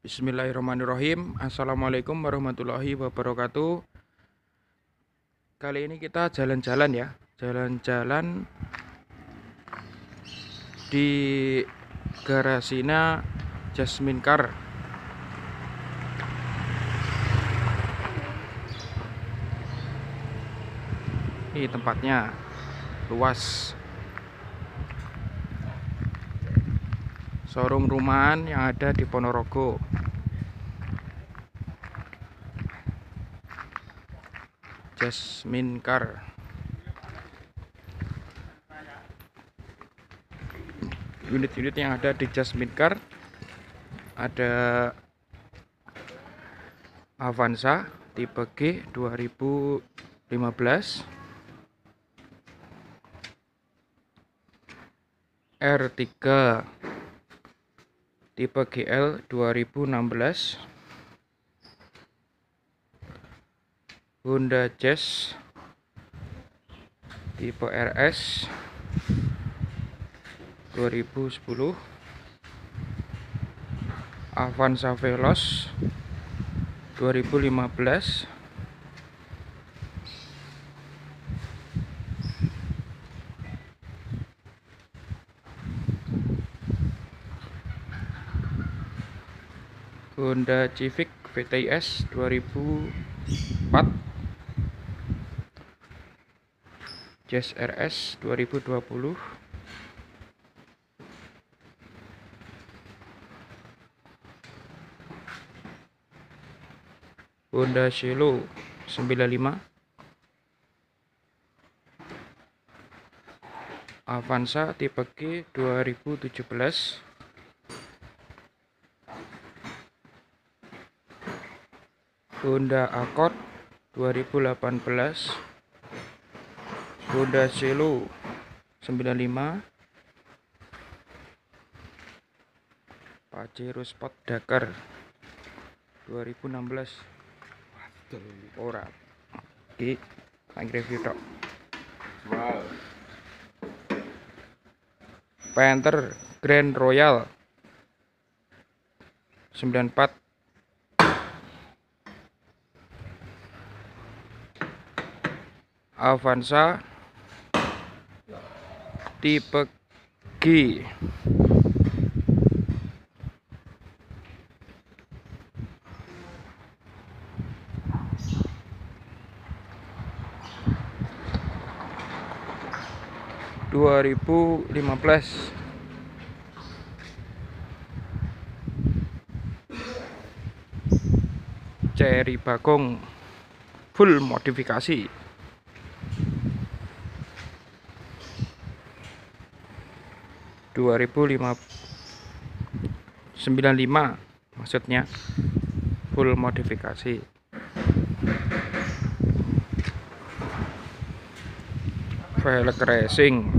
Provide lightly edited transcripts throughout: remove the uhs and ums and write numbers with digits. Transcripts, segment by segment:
Bismillahirrahmanirrahim. Assalamualaikum warahmatullahi wabarakatuh. Kali ini kita jalan-jalan ya. Jalan-jalan di garasinya Jasmine Car. Ini tempatnya luas. Showroom rumahan yang ada di Ponorogo. Jasmine Car. Unit-unit yang ada di Jasmine Car ada Avanza tipe G 2015, R3 tipe GL 2016, Honda Jazz tipe RS 2010, Avanza Veloz 2015, Honda Civic VTS 2004, Jazz RS 2020, Honda Cielo 95, Avanza tipe G 2017, Honda Accord 2018, Honda Cielo 95, Pajero Sport Dakar 2016. Ora. Iki lagi review tok. Wow. Panther Grand Royal 94, Avanza tipe G 2015, Cherry Bagong full modifikasi 2095, maksudnya full modifikasi. Velg Racing.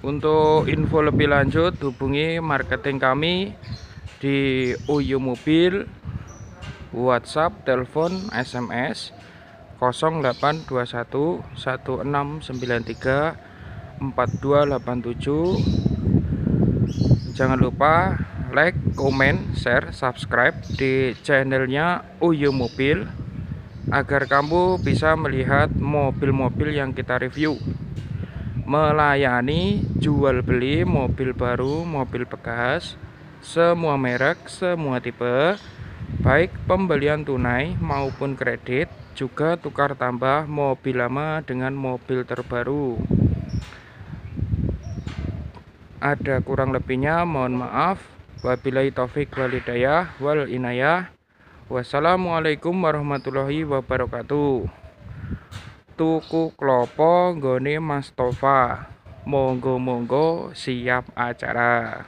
Untuk info lebih lanjut hubungi marketing kami di Uyu Mobil, WhatsApp, telepon, SMS 0821 1693 4287. Jangan lupa like, komen, share, subscribe di channelnya Uyu Mobil agar kamu bisa melihat mobil-mobil yang kita review. Melayani jual beli mobil baru, mobil bekas, semua merek, semua tipe, baik pembelian tunai maupun kredit, juga tukar tambah mobil lama dengan mobil terbaru. Ada kurang lebihnya mohon maaf. Wabillahi taufik wal hidayah wal inayah. Wassalamualaikum warahmatullahi wabarakatuh. Tuku klopo nggone Mas Tova. Monggo-monggo siap acara.